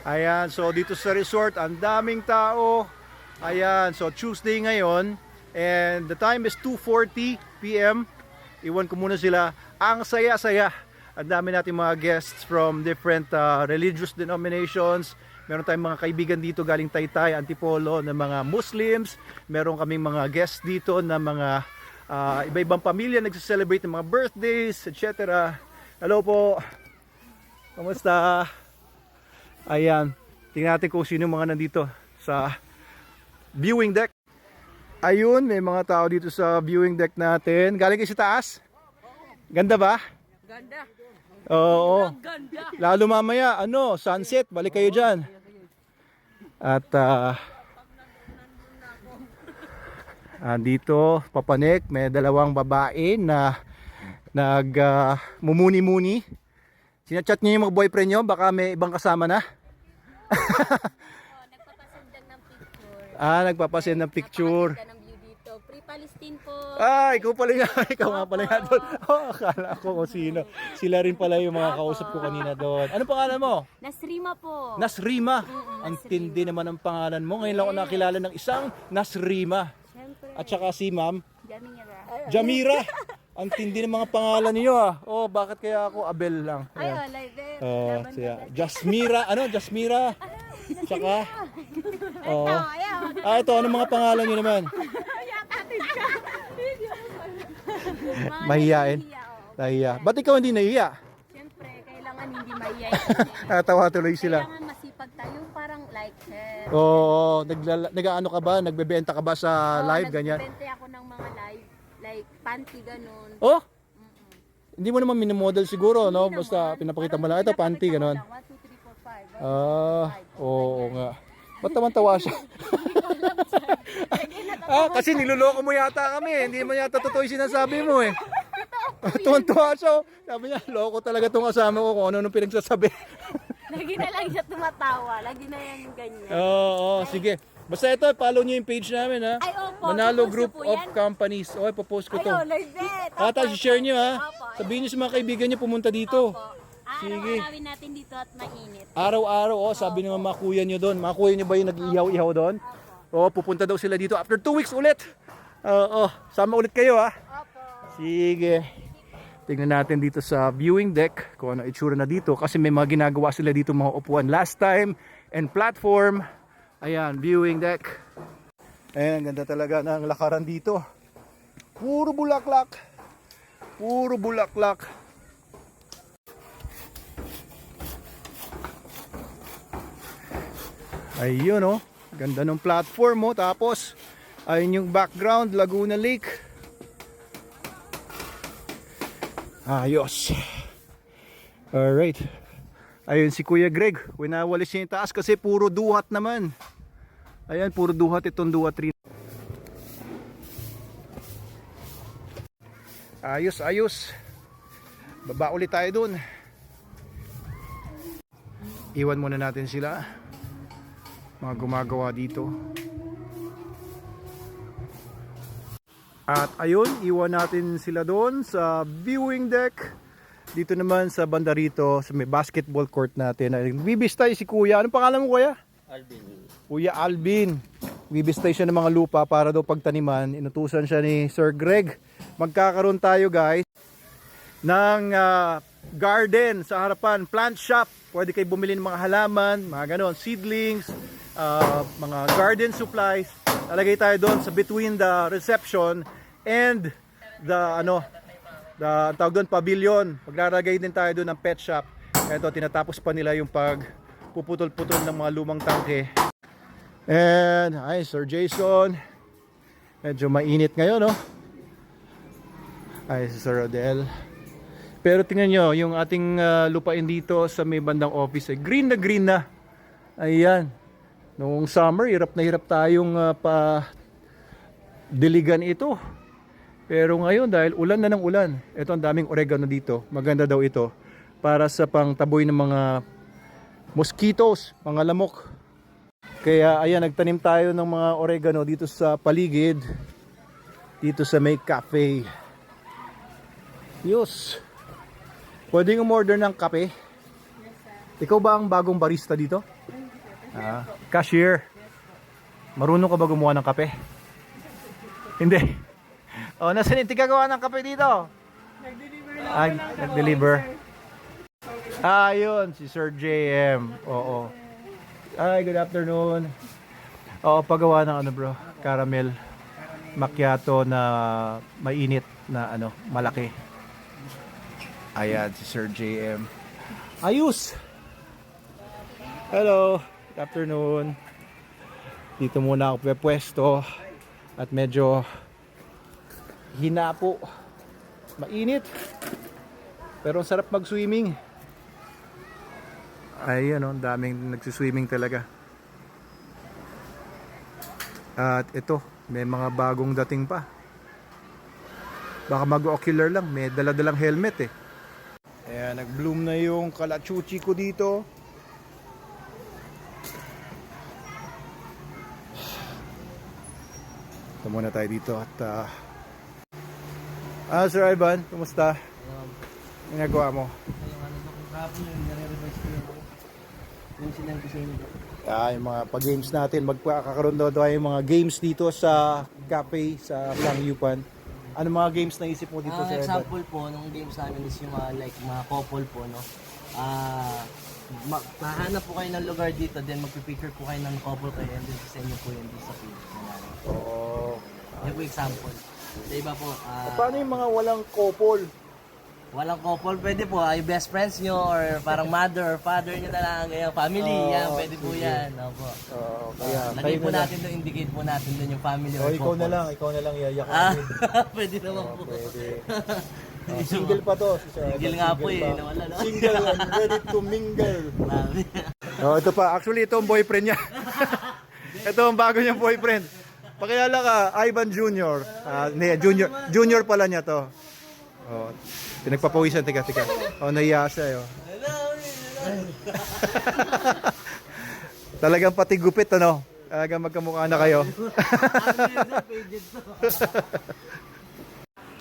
Ayan, so dito sa resort, ang daming tao. Ayan, so Tuesday ngayon. And the time is 2:40 p.m. Iwan ko muna sila. Ang saya-saya. Ang dami natin mga guests from different religious denominations. Meron tayong mga kaibigan dito galing Taytay, Antipolo, na mga Muslims. Meron kaming mga guests dito na mga iba-ibang pamilya nagse-celebrate ng mga birthdays, etc. Hello po. Kamusta? Ayan, tingnan natin kung sino mga nandito sa viewing deck. Ayun, may mga tao dito sa viewing deck natin. Galing kayo sa taas? Ganda ba? Ganda. Oo. Ganda. Lalo mamaya, sunset, balik kayo dyan. At dito, papanik, may dalawang babae na mumuni-muni. Sinachat niyo yung mga boyfriend niyo, baka may ibang kasama na. Nagpapasend ng picture. Nagpapasend ng picture. Napakaganda ng view dito. Free Palestine po. Ikaw pala nga. Ikaw nga pala nga doon. Akala ko kung sino. Sila rin pala yung mga kausap ko kanina doon. Ano pangalan mo? Nasrima po. Nasrima. Ang tindi naman ang pangalan mo. Ngayon lang ako nakilala ng isang Nasrima. Siyempre. At saka si Ma'am Jamira. Jamira. Ang tindi ng mga pangalan niyo bakit kaya ako Abel lang? Ay, Ayan. like that. Siya. Jasmira. Jasmira. Tsaka. Ito. Ano mga pangalan niyo naman? Mahiyain. Nahiya. Ba't ikaw hindi nahiya? Siyempre, kailangan hindi mahiya. Tawa tuloy sila. Kailangan masipag tayo, parang like her. Oo, nag-ano ka ba? Nagbebenta ka ba sa live ganyan? Nagbebente ako ng mga live, like panty ganun. Oh? Hindi mo naman minimodel siguro, no? Basta pinapakita mo lang. Ito, panty, gano'n. 1, 2, 3, 4, 5. Oo nga. Ba't naman tawa siya? Kasi niloloko mo yata kami. Hindi mo yata totoo yung sinasabi mo eh. Tuwan-tuwa siya. Sabi niya, loko talaga itong kasama ko kung ano-ano pinagsasabi. Lagi na lang siya tumatawa. Lagi na yan ganyan. Oo, sige. Basta ito, follow niyo yung page namin ha. Ay, opo. Manalo Popost Group po of yan? Companies. Okay, popost ko to. Ayun, like that. Share niyo ha. Opo. Sabihin niyo sa mga kaibigan niyo pumunta dito. Opo. Sige. Araw-arawin natin dito at mainit. Araw-araw, sabi ng mga kuya niyo doon. Mga kuya niyo ba yung nag-ihaw-ihaw doon? Pupunta daw sila dito after 2 weeks ulit. Sama ulit kayo ha. Opo. Sige. Tingnan natin dito sa viewing deck kung ano itsura na dito kasi may mga ginagawa sila dito mga upuan last time and platform. Ayan, viewing deck. Ayan, ganda talaga ng lakaran dito. Puro bulaklak. Puro bulaklak. Ayun ganda ng platform tapos ayun yung background, Laguna Lake. Ayos. Alright. Ayun si Kuya Greg. Winawalis niya yung taas kasi puro duhat naman. Ayan, puro duhat itong duhat rin. Ayos, ayos. Baba ulit tayo dun. Iwan muna natin sila. Mga gumagawa dito. At ayun, iwan natin sila doon sa viewing deck. Dito naman sa banda rito, sa may basketball court natin. Bibistay si Kuya. Anong pangalan mo, Kuya? Alvin. Kuya Alvin. Bibistay siya ng mga lupa para daw pagtaniman. Inutusan siya ni Sir Greg. Magkakaroon tayo guys ng garden sa harapan, plant shop. Pwede kayo bumili ng mga halaman, mga ganon, seedlings, mga garden supplies. Lalagay tayo doon sa between the reception and the tawag doon pavilion. Maglalagay din tayo doon ng pet shop. Ito, tinatapos pa nila yung pagpuputol-putol ng mga lumang tangke. And hi Sir Jason. Medyo mainit ngayon Hi Sir Rodel. Pero tingnan nyo, yung ating lupain dito sa may bandang office green na green na. Ayan. Noong summer, hirap na hirap tayong diligan ito. Pero ngayon, dahil ulan na ng ulan, ito ang daming oregano dito. Maganda daw ito para sa pangtaboy ng mga mosquitoes, mga lamok. Kaya ayan, nagtanim tayo ng mga oregano dito sa paligid. Dito sa may cafe. Yus. Pwedeng umorder ng kape. Ikaw ba ang bagong barista dito? Cashier. Marunong ka ba gumawa ng kape? Hindi. Oh, nasaan yung tigagawa ng kape dito? Nag-deliver. Yun, si Sir JM. Oo. Good afternoon. Oo, paggawa ng bro, caramel macchiato na mainit na malaki. Ayan, si Sir JM. Ayos! Hello, good afternoon. Dito muna ako pwesto at medyo hinapo. Mainit. Pero ang sarap mag-swimming. Ay, daming nagsiswimming talaga. At ito, may mga bagong dating pa. Baka mag-ocular lang, may dala-dalang helmet eh. Ayan, nag-bloom na yung kalachuchi ko dito. Ito muna tayo dito at Sir Ivan, kumusta? Ginagawa mo? Yung mga pag-games natin, magkakaroon daw tayo yung mga games dito sa cafe sa Sangyupan. Ano mga games na isip mo dito, Sir Ivan? Example po, nung games namin is yung mga couple po, no? Mahanap po kayo ng lugar dito, then magpipicture po kayo ng couple kayo, and then send nyo po yun dito sa page namin. Oo. Yan po example. Sa iba po, Paano yung mga walang couple? walang couple, pwede po, yung best friends nyo, or parang mother or father nyo na lang, ganyan, family, yan, pwede po yan. Opo. Kaya, Lagay po natin doon, indicate po natin doon yung family or ikaw couple. ikaw na lang yayakain. Pwede naman po. Pwede. Single pa to, si Sir Ivan. Single nga po pa. nawala na. Single and ready to mingle. Grabe. Ito pa, actually ito ang boyfriend niya. Ito ang bago niyang boyfriend. Pakilala ka, Ivan Jr. Junior pala niya to. Pinagpapawisan, tika. Nahiya siya. Talagang pati gupit, Talagang magkamukha na kayo.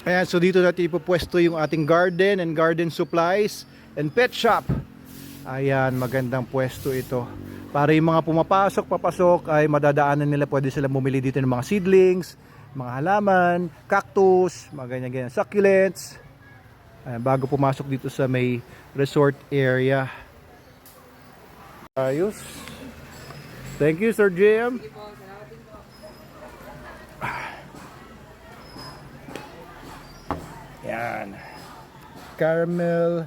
Ayan, so dito natin ipupwesto yung ating garden and garden supplies and pet shop. Ayan, magandang pwesto ito. Para yung mga papasok ay madadaanan nila, pwede sila bumili dito ng mga seedlings, mga halaman, cactus, mga ganyan, succulents. Ayan, bago pumasok dito sa may resort area. Ayos. Thank you, Sir JM. Yan. Caramel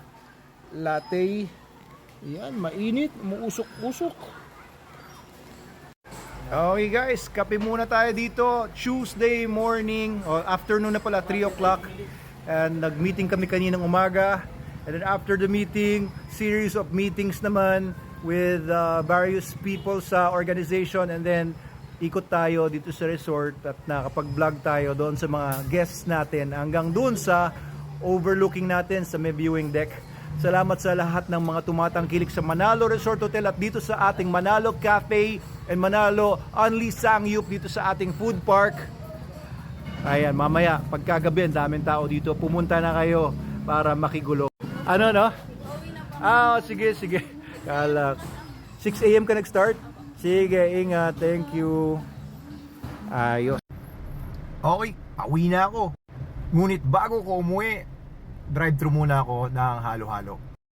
latte. Yan, mainit, umuusok-usok. Okay guys, kape muna tayo dito. Tuesday morning, afternoon na pala, 3 o'clock. And nag-meeting kami kaninang umaga. And then after the meeting, series of meetings naman with various people sa organization. And then ikot tayo dito sa resort at nakapag-vlog tayo doon sa mga guests natin hanggang doon sa overlooking natin sa may viewing deck. Salamat sa lahat ng mga tumatangkilik sa Manalo Resort Hotel at dito sa ating Manalo Cafe and Manalo Only Sangyup dito sa ating food park. Ayan, mamaya pagkagabi ang daming tao dito, pumunta na kayo para makigulo. Ano no? Sige. Kala 6 AM ka nag-start? Sige, ingat. Thank you. Ayos. Okay, pauwi na ako. Ngunit bago ko umuwi, drive-thru muna ako ng halo-halo.